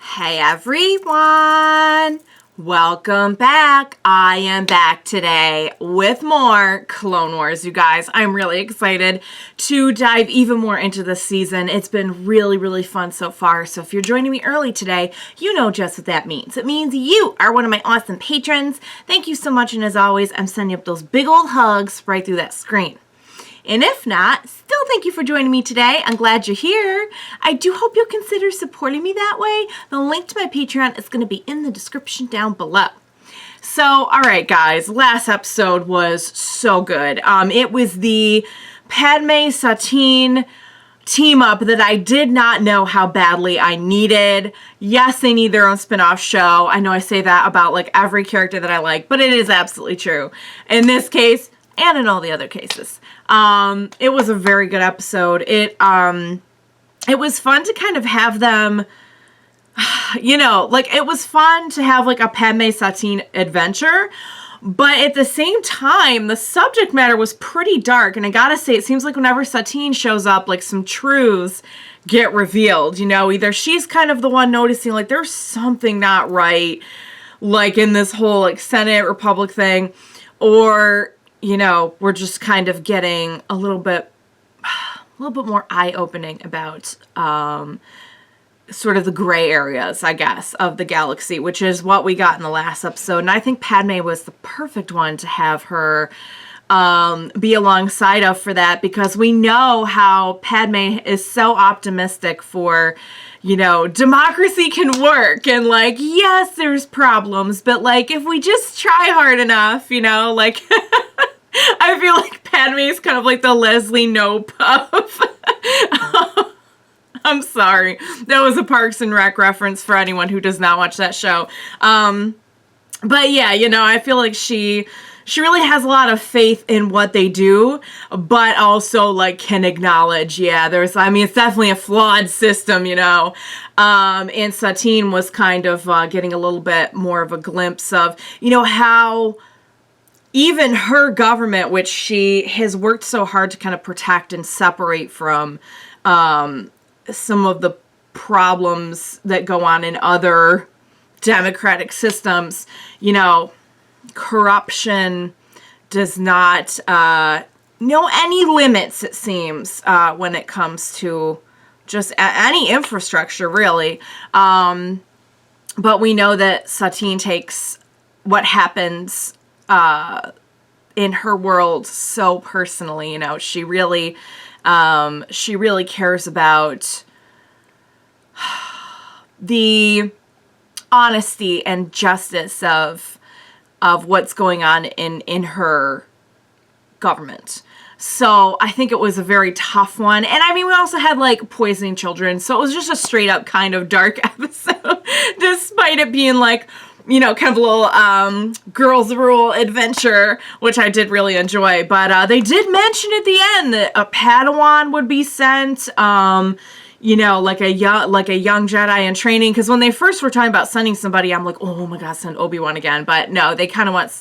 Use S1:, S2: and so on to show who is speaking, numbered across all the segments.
S1: Hey everyone! Welcome back. I am back today with more Clone Wars, you guys. I'm really excited to dive even more into this season. It's been really fun so far. So if you're joining me early today, you know just what that means. It means you are one of my awesome patrons. Thank you so much, and as always, I'm sending up those big old hugs right through that screen. And if not, still thank you for joining me today. I'm glad you're here. I do hope you'll consider supporting me that way. The link to my Patreon is going to be in the description down below. So, all right, guys, last episode was so good. It was the Padme Satine team up that I did not know how badly I needed. Yes, they need their own spin-off show. I know I say that about like every character that I like, but it is absolutely true. In this case, and in all the other cases. It was a very good episode. It was fun to kind of have them, you know, like it was fun to have like a Padme Satine adventure, but at the same time, the subject matter was pretty dark. And I gotta say, it seems like whenever Satine shows up, like some truths get revealed, you know, either she's kind of the one noticing like there's something not right, like in this whole like Senate Republic thing, or you know, we're just kind of getting a little bit more eye-opening about sort of the gray areas, I guess, of the galaxy, which is what we got in the last episode. And I think Padme was the perfect one to have her be alongside of for that, because we know how Padme is so optimistic for, you know, democracy can work, and like, yes, there's problems, but like, if we just try hard enough, you know, like, I feel like Padme is kind of like the Leslie Knope of, I'm sorry, that was a Parks and Rec reference for anyone who does not watch that show. But yeah, you know, I feel like she really has a lot of faith in what they do, but also like can acknowledge, yeah, it's definitely a flawed system, you know. And Satine was kind of getting a little bit more of a glimpse of, you know, how even her government, which she has worked so hard to kind of protect and separate from some of the problems that go on in other democratic systems, you know, corruption does not know any limits, it seems, when it comes to just any infrastructure, really. But we know that Satine takes what happens in her world so personally, you know. She really cares about the honesty and justice of what's going on in her government. So I think it was a very tough one. And I mean, we also had like poisoning children, so it was just a straight up kind of dark episode, despite it being like, you know, kind of a little girls rule adventure, which I did really enjoy. But they did mention at the end that a Padawan would be sent, you know, like a young Jedi in training. Because when they first were talking about sending somebody, I'm like, oh my god, send Obi-Wan again. But no, they kind of want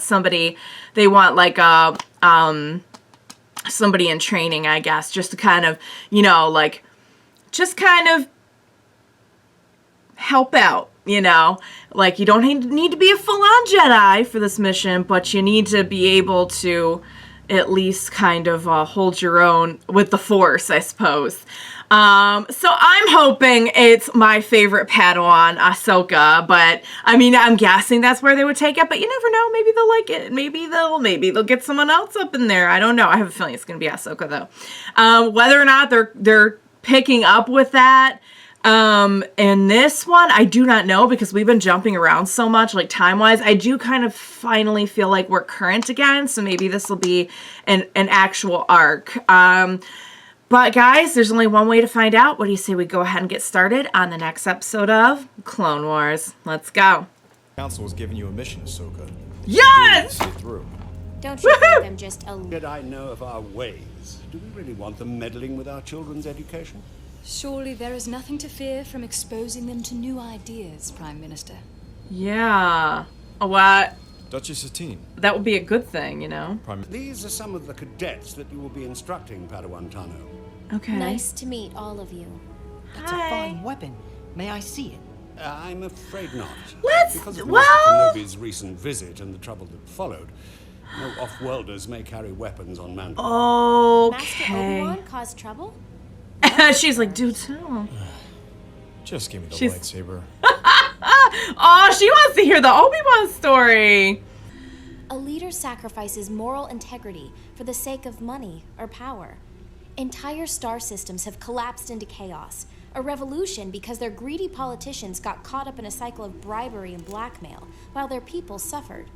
S1: somebody, they want like a somebody in training, I guess, just to kind of, you know, like just kind of help out. You know, like you don't need to be a full-on Jedi for this mission, but you need to be able to at least kind of hold your own with the Force, I suppose. So I'm hoping it's my favorite Padawan, Ahsoka, but I mean, I'm guessing that's where they would take it, but you never know. Maybe they'll like it. Maybe they'll get someone else up in there. I don't know. I have a feeling it's going to be Ahsoka though. Whether or not they're picking up with that, in this one, I do not know, because we've been jumping around so much, like time-wise. I do kind of finally feel like we're current again, so maybe this will be an actual arc. But guys, there's only one way to find out. What do you say we go ahead and get started on the next episode of Clone Wars? Let's go.
S2: Council has given you a mission, Ahsoka.
S1: Yes!
S2: See it through.
S3: Don't you think I'm just a...
S4: Jedi know of our ways. Do we really want them meddling with our children's education?
S5: Surely there is nothing to fear from exposing them to new ideas, Prime Minister.
S1: Yeah. What?
S2: Duchess Satine.
S1: That would be a good thing, you know?
S4: These are some of the cadets that you will be instructing, Padawan Tano.
S1: Okay.
S3: Nice to meet all of you.
S6: That's a fine weapon. May I see it?
S4: I'm afraid not.
S1: Let's-
S4: Because of
S1: well-
S4: Master Kenobi's recent visit and the trouble that followed, no off-worlders may carry weapons on Mandalore.
S3: Master
S1: Okay.
S3: Obi-Wan caused trouble?
S1: She's like, dude, too.
S2: Just give me the
S1: She's-
S2: lightsaber.
S1: Oh, she wants to hear the Obi-Wan story.
S3: A leader sacrifices moral integrity for the sake of money or power. Entire star systems have collapsed into chaos. A revolution because their greedy politicians got caught up in a cycle of bribery and blackmail, while their people suffered.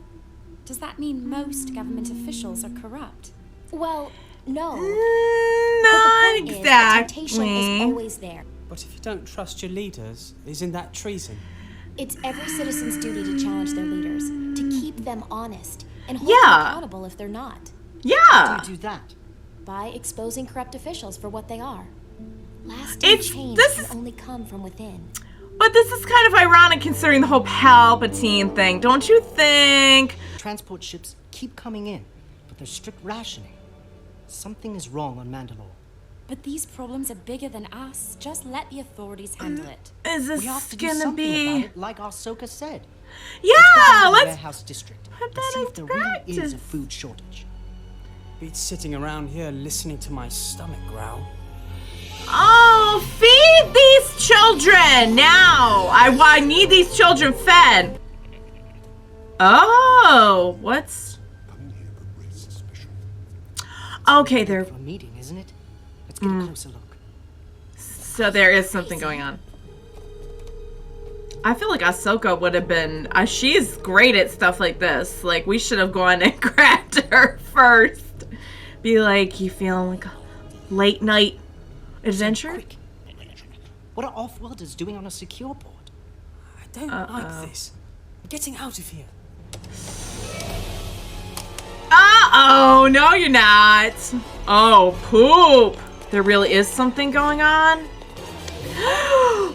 S5: Does that mean most government officials are corrupt?
S3: Well, no.
S1: Not
S3: The point is that temptation is
S1: exactly.
S3: always there.
S6: But if you don't trust your leaders, isn't that treason?
S3: It's every citizen's duty to challenge their leaders, to keep them honest, and hold
S1: Yeah.
S3: them accountable if they're not,
S1: Yeah.
S7: Do that.
S3: by exposing corrupt officials for what they are. Lasting
S1: It's-
S3: change
S1: this
S3: can
S1: is-
S3: only come from within.
S1: But this is kind of ironic considering the whole Palpatine thing, don't you think?
S7: Transport ships keep coming in, but there's strict rationing. Something is wrong on Mandalore.
S5: But these problems are bigger than us. Just let the authorities handle it.
S1: Is this
S7: We have to do
S1: gonna
S7: something
S1: be...
S7: about it, like Ahsoka said.
S1: Yeah,
S7: Go down to the
S1: let's...
S7: warehouse district
S1: put
S7: and
S1: that
S7: see
S1: in
S7: if there really is
S1: practice.
S7: a food shortage.
S6: Beat sitting around here listening to my stomach growl.
S1: Oh, feed these children now! I need these children fed. Oh, what's...
S4: Coming here could raise suspicion.
S1: Okay, there...
S7: For a meeting, isn't it? Let's get a closer look.
S1: So there is something going on. I feel like Ahsoka would have been... she's great at stuff like this. Like, we should have gone and grabbed her first. Be like, you feeling like a late night adventure?
S7: Quick. What are off-worlders doing on a secure port?
S6: I don't like this. I'm getting out of here.
S1: Uh-oh, no you're not. Oh, poop. There really is something going on? Oh,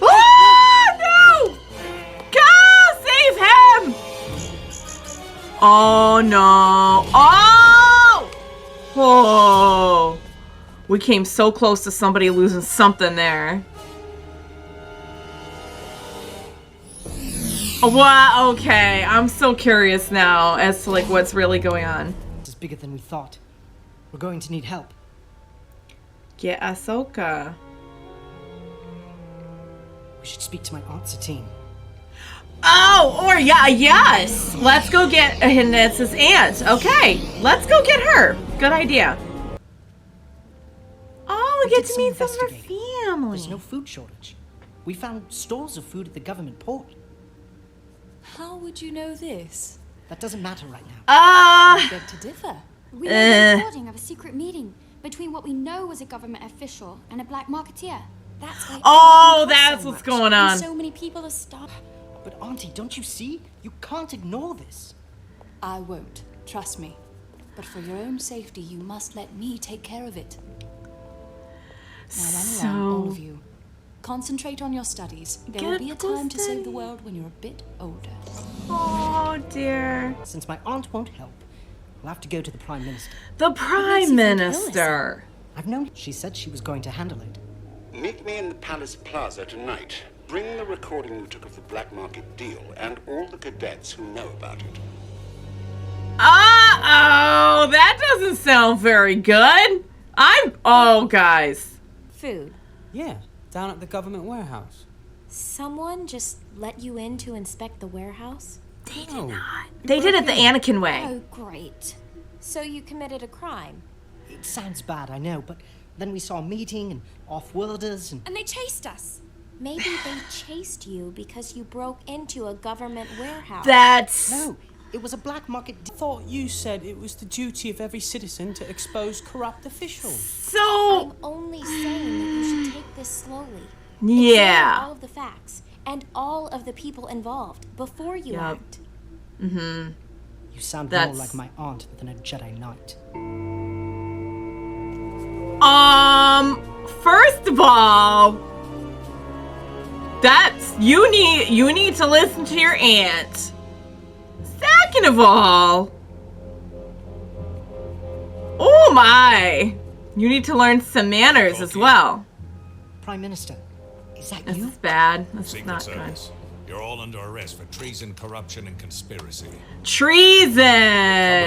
S1: no! Go! Save him! Oh, no. Oh! Oh! We came so close to somebody losing something there. Wow, okay. I'm so curious now as to like what's really going on.
S7: This is bigger than we thought. We're going to need help.
S1: Get Ahsoka.
S7: We should speak to my Aunt Satine.
S1: Oh, or yeah, yes. Let's go get Henness's aunt. Okay, let's go get her. Good idea. Oh, we
S7: We
S1: get
S7: did
S1: to meet
S7: some
S1: some of her
S7: investigating.
S1: family.
S7: There's no food shortage. We found stores of food at the government port.
S5: How would you know this?
S7: That doesn't matter right now.
S5: Beg to differ.
S8: We have a recording of a secret meeting between what we know was a government official and a black marketeer.
S5: That's why
S1: Oh,
S5: everything costs
S1: that's
S5: so
S1: what's
S5: much,
S1: going
S5: and
S1: on.
S5: so many people are starving.
S7: But Auntie, don't you see? You can't ignore this.
S5: I won't. Trust me. But for your own safety, you must let me take care of it. Now run along, all of you. Concentrate on your studies. There will
S1: Get
S5: be a
S1: to
S5: time to save the
S1: study.
S5: world when you're a bit older.
S1: Oh dear.
S7: Since my aunt won't help, we'll have to go to the Prime Minister.
S1: The
S5: makes
S1: Prime
S5: you think
S1: Minister.
S7: I've known she said she was going to handle it.
S4: Meet me in the Palace Plaza tonight. Bring the recording you took of the black market deal and all the cadets who know about it.
S1: Uh-oh, that doesn't sound very good. Oh, guys.
S3: Food.
S6: Yeah, down at the government warehouse.
S3: Someone just let you in to inspect the warehouse?
S1: They did it the Anakin way.
S3: Oh, great. So you committed a crime.
S7: It sounds bad, I know, but then we saw a meeting and off-worlders and...
S5: And they chased us.
S3: Maybe they chased you because you broke into a government warehouse.
S1: That's...
S7: No, it was a black market
S6: I thought you said it was the duty of every citizen to expose corrupt officials.
S1: So...
S3: I'm only saying that you should take this slowly.
S1: Yeah.
S3: Examine all of the facts and all of the people involved before you
S1: Yup.
S3: act.
S7: You sound
S1: That's-
S7: more like my aunt than a Jedi Knight.
S1: First of all, that's... You need to listen to your aunt. Second of all... Oh my. You need to learn some manners as well.
S7: Prime Minister, is that
S1: This
S7: you?
S1: is bad. This is
S2: Secret
S1: not good.
S2: Service.
S9: You're all under arrest for treason, corruption, and conspiracy.
S1: Treason!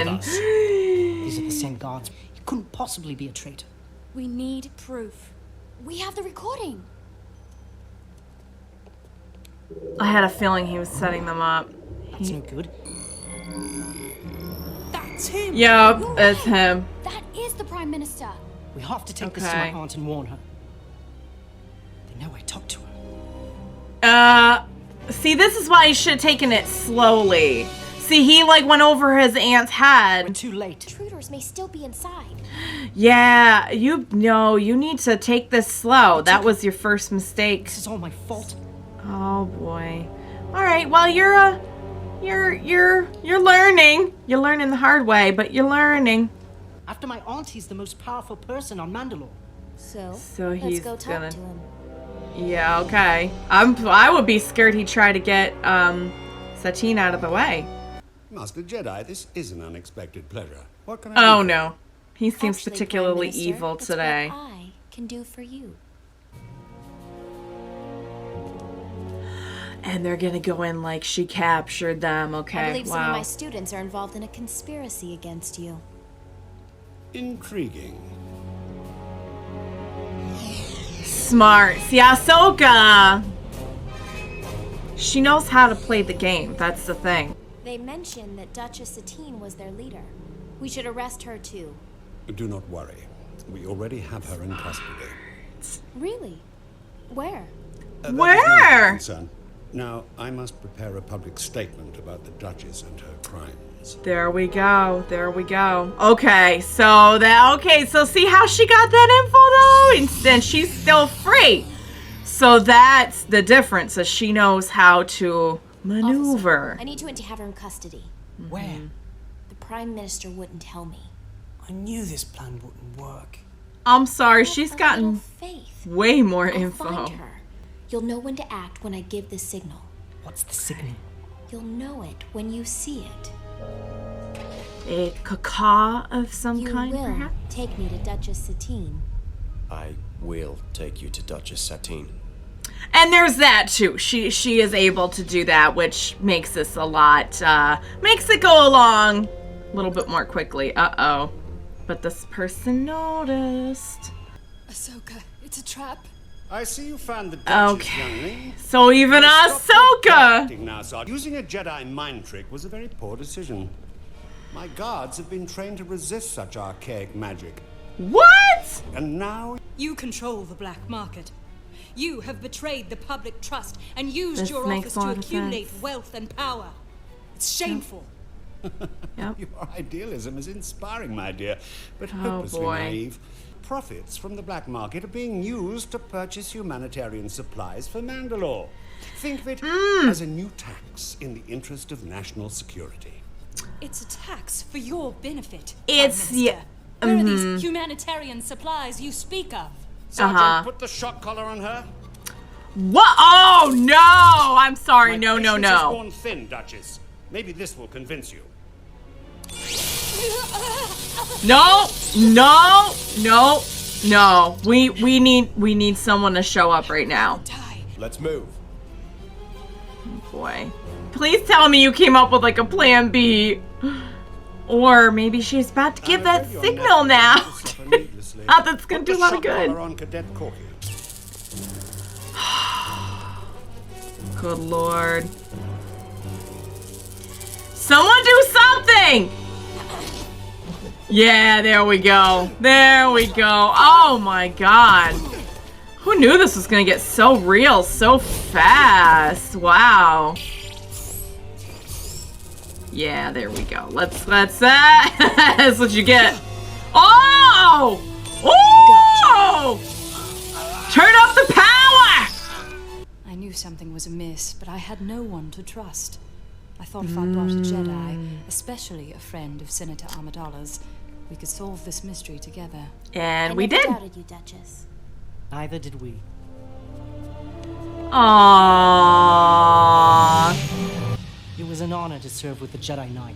S9: Come with us.
S7: These are the same guards. He couldn't possibly be a traitor.
S8: We need proof. We have the recording.
S1: I had a feeling he was setting them up.
S7: That's no good.
S6: That's him!
S1: Yep, it's him.
S8: That is the Prime Minister.
S7: We have to take this to my
S1: Okay.
S7: aunt and warn her. They know I talked to her.
S1: See, this is why he should have taken it slowly. See, he like went over his aunt's
S7: We're
S1: head.
S7: too late.
S3: Intruders may still be inside.
S1: Yeah, you need to take this slow. That was your first mistake.
S7: This is all my fault.
S1: Oh boy. All right, well you're learning. You're learning the hard way, but you're learning.
S7: After my aunt, he's the most powerful person on Mandalore.
S3: So
S1: he's
S3: let's go talk
S1: gonna-
S3: to him.
S1: Yeah, okay. I would be scared he'd try to get Satine out of the way.
S4: Master Jedi, this is an unexpected pleasure. What can I
S1: Oh
S4: do?
S1: no. He seems
S3: Actually,
S1: particularly
S3: Prime Minister,
S1: evil
S3: it's
S1: today.
S3: What I can do for you.
S1: And they're gonna go in like she captured them, okay?
S3: I believe some of
S1: Wow.
S3: my students are involved in a conspiracy against you.
S4: Intriguing.
S1: Smart. See, Ahsoka! She knows how to play the game. That's the thing.
S3: They mentioned that Duchess Satine was their leader. We should arrest her too.
S4: Do not worry. We already have her in custody.
S3: Really? Where?
S4: That is no
S1: Where?
S4: concern. Now, I must prepare a public statement about the Duchess and her crimes.
S1: There we go. There we go. Okay, so see how she got that info though? And she's still free. So that's the difference, is she knows how to maneuver.
S3: Officer, I need to have her in custody.
S6: Where?
S3: The Prime Minister wouldn't tell me.
S6: I knew this plan wouldn't work.
S1: I'm sorry,
S3: Have
S1: she's
S3: a
S1: gotten
S3: little faith.
S1: way more
S3: I'll
S1: info.
S3: find her. You'll know when to act when I give the signal.
S7: What's the signal?
S3: You'll know it when you see it.
S1: A caca of some
S3: You
S1: kind,
S3: will
S1: perhaps?
S3: take me to Duchess Satine.
S2: I will take you to Duchess Satine.
S1: And there's that too. She is able to do that, which makes this a lot, makes it go along a little bit more quickly. Uh-oh. But this person noticed.
S5: Ahsoka, it's a trap.
S4: I see you found the Duchess,
S1: Okay.
S4: youngling.
S1: So even
S4: Stop
S1: Ahsoka!
S4: acting now, Sergeant. Using a Jedi mind trick was a very poor decision. My guards have been trained to resist such archaic magic.
S1: What?
S4: And now
S10: You control the black market. You have betrayed the public trust and used
S1: This
S10: your
S1: makes
S10: office
S1: a
S10: to
S1: lot of
S10: accumulate
S1: sense.
S10: wealth and power. It's shameful.
S1: Yep.
S4: your idealism is inspiring, my dear, but
S1: Oh,
S4: hopelessly
S1: boy.
S4: naive. Profits from the black market are being used to purchase humanitarian supplies for Mandalore. Think of it as a new tax in the interest of national security.
S10: It's a tax for your benefit.
S1: It's-
S10: Prime Minister.
S1: yeah,
S10: Where are these humanitarian supplies you speak of?
S4: Sergeant, put the shock collar on her.
S1: What? Oh, no! I'm sorry.
S4: My
S1: No, no,
S4: patience has
S1: no.
S4: worn thin, Duchess. Maybe this will convince you.
S1: No, no, no, no. We need someone to show up right now.
S10: Die.
S2: Let's move.
S1: Boy. Please tell me you came up with like a plan B. Or maybe she's about to give that
S4: I'm afraid your
S1: signal
S4: nephew
S1: now.
S4: will suffer needlessly.
S1: Not that's gonna
S4: Put
S1: do a
S4: the
S1: lot of
S4: shock
S1: good.
S4: collar on Cadet Corky.
S1: Good lord. Someone do something! Yeah, there we go. There we go. Oh my god. Who knew this was gonna get so real so fast? Wow. Yeah, there we go. That's what you get. Oh! Oh! Turn up the power!
S5: I knew something was amiss, but I had no one to trust. I thought if I brought a Jedi, especially a friend of Senator Amidala's, we could solve this mystery together.
S1: And
S3: I
S1: we
S3: never
S1: did.
S3: doubted you, Duchess.
S7: Neither did we.
S1: Aww.
S7: It was an honor to serve with the Jedi Knight.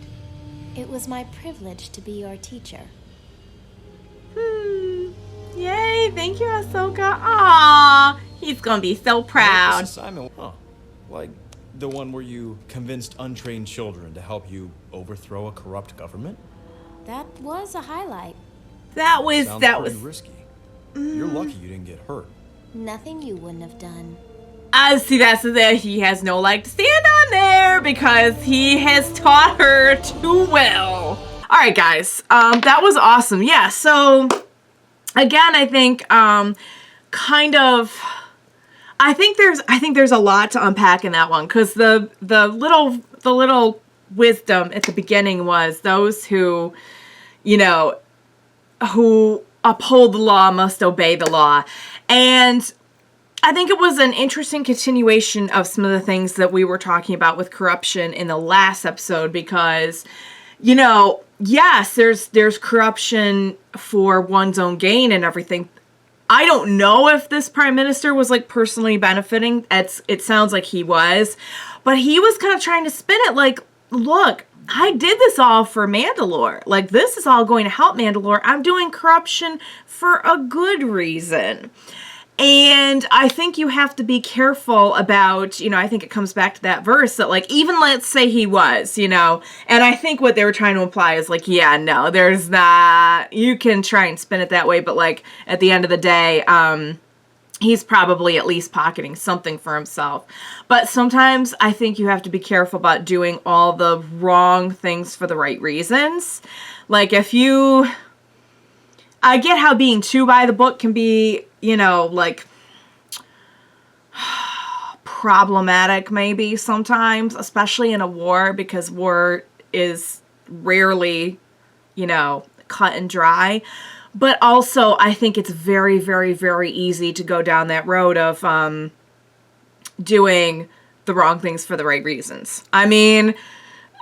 S3: It was my privilege to be your teacher.
S1: Yay, thank you, Ahsoka. Aww. He's gonna be so proud.
S2: This assignment. Oh, like
S11: The one where you convinced untrained children to help you overthrow a corrupt government?
S3: That was a highlight.
S1: That was
S11: Sounds
S1: that
S11: pretty
S1: was
S11: risky. You're lucky you didn't get hurt.
S3: Nothing you wouldn't have done.
S1: see, that's the thing. He has no leg to stand on there because he has taught her too well. All right, guys. That was awesome. Yeah. So again, I think I think there's a lot to unpack in that one, because the little wisdom at the beginning was those who, who uphold the law must obey the law. And I think it was an interesting continuation of some of the things that we were talking about with corruption in the last episode, because, yes, there's corruption for one's own gain and everything. I don't know if this prime minister was like personally benefiting. It sounds like he was, but he was kind of trying to spin it like, look, I did this all for Mandalore. Like, this is all going to help Mandalore. I'm doing corruption for a good reason. And I think you have to be careful about, I think it comes back to that verse that, like, even let's say he was, and I think what they were trying to imply is, like, yeah, no, there's not, you can try and spin it that way, but, like, at the end of the day, he's probably at least pocketing something for himself. But sometimes I think you have to be careful about doing all the wrong things for the right reasons. Like, I get how being too by the book can be, like, problematic maybe sometimes, especially in a war, because war is rarely, cut and dry. But also, I think it's very, very, very easy to go down that road of doing the wrong things for the right reasons. I mean,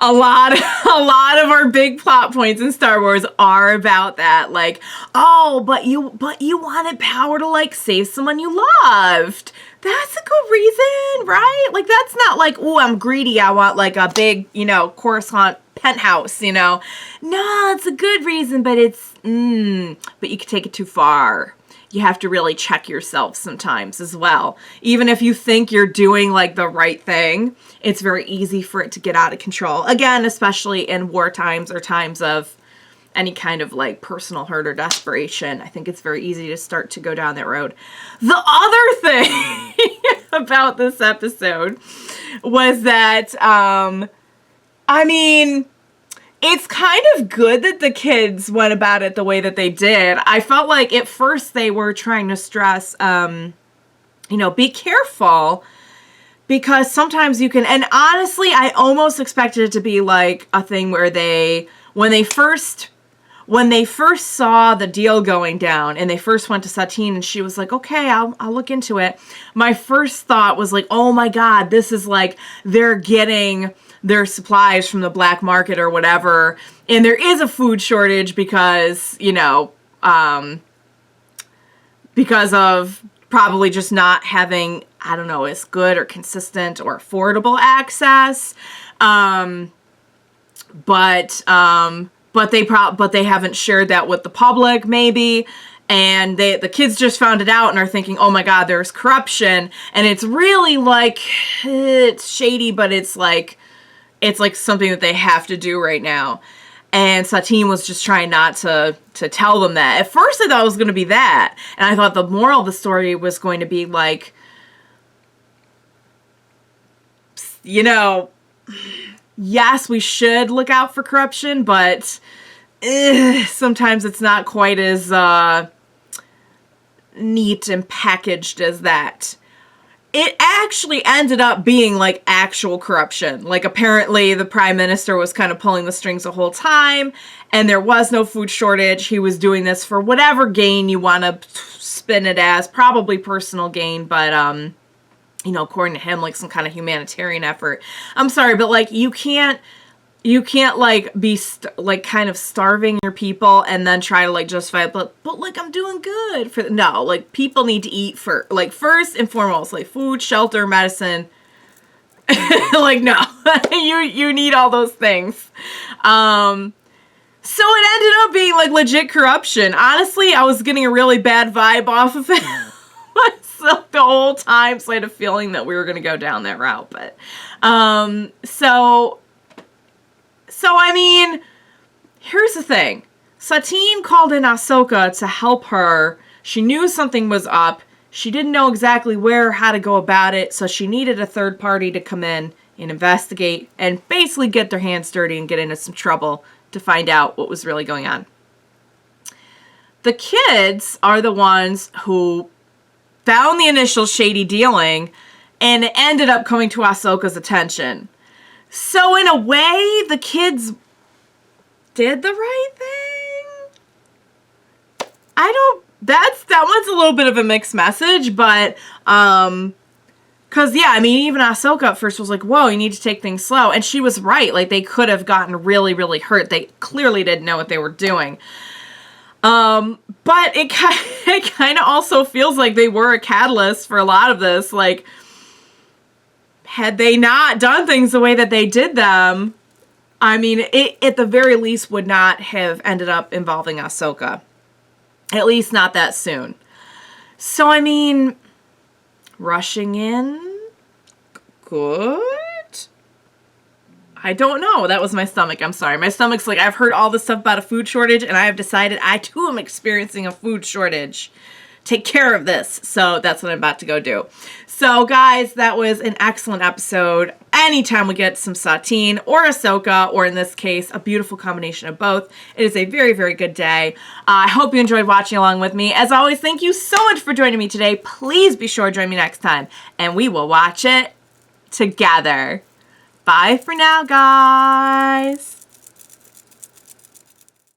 S1: a lot of our big plot points in Star Wars are about that. Like, oh, but you wanted power to, like, save someone you loved. That's a good reason, right? Like, that's not like, oh, I'm greedy, I want, like, a big, Coruscant penthouse, No, it's a good reason, but but you can take it too far. You have to really check yourself sometimes as well. Even if you think you're doing, like, the right thing, it's very easy for it to get out of control. Again, especially in war times or times of any kind of, like, personal hurt or desperation. I think it's very easy to start to go down that road. The other thing about this episode was that, it's kind of good that the kids went about it the way that they did. I felt like at first they were trying to stress, be careful, because sometimes you can, and honestly, I almost expected it to be like a thing where when they first saw the deal going down and they first went to Satine and she was like, okay, I'll look into it. My first thought was like, oh my God, this is like they're getting their supplies from the black market or whatever. And there is a food shortage because, because of probably just not having, I don't know, as good or consistent or affordable access. But they haven't shared that with the public, maybe. And the kids just found it out and are thinking, oh my God, there's corruption. And it's really like, it's shady, but it's like something that they have to do right now. And Satine was just trying not to tell them that. At first I thought it was going to be that. And I thought the moral of the story was going to be like, yes, we should look out for corruption, but sometimes it's not quite as neat and packaged as that. It actually ended up being like actual corruption. Like, apparently the prime minister was kind of pulling the strings the whole time and there was no food shortage. He was doing this for whatever gain you want to spin it as, probably personal gain, but according to him, like some kind of humanitarian effort. I'm sorry, but like you can't like be kind of starving your people and then try to like justify it, but like I'm doing good for no, like people need to eat for like first and foremost, like food, shelter, medicine. Like no, you need all those things. So it ended up being like legit corruption. Honestly, I was getting a really bad vibe off of it. So the whole time, so I had a feeling that we were going to go down that route. But, so I mean, here's the thing. Satine called in Ahsoka to help her. She knew something was up. She didn't know exactly where or how to go about it, so she needed a third party to come in and investigate and basically get their hands dirty and get into some trouble to find out what was really going on. The kids are the ones who found the initial shady dealing and it ended up coming to Ahsoka's attention. So in a way, the kids did the right thing. That one's a little bit of a mixed message, but, cause yeah, I mean, even Ahsoka at first was like, whoa, you need to take things slow. And she was right. Like, they could have gotten really, really hurt. They clearly didn't know what they were doing. But it kind of also feels like they were a catalyst for a lot of this. Like, had they not done things the way that they did them, I mean, it at the very least would not have ended up involving Ahsoka. At least not that soon. So, I mean, rushing in, good? I don't know. That was my stomach. I'm sorry. My stomach's like, I've heard all this stuff about a food shortage, and I have decided I, too, am experiencing a food shortage. Take care of this. So that's what I'm about to go do. So, guys, that was an excellent episode. Anytime we get some Satine or Ahsoka, or in this case, a beautiful combination of both, it is a very, very good day. I hope you enjoyed watching along with me. As always, thank you so much for joining me today. Please be sure to join me next time, and we will watch it together. Bye for now, guys.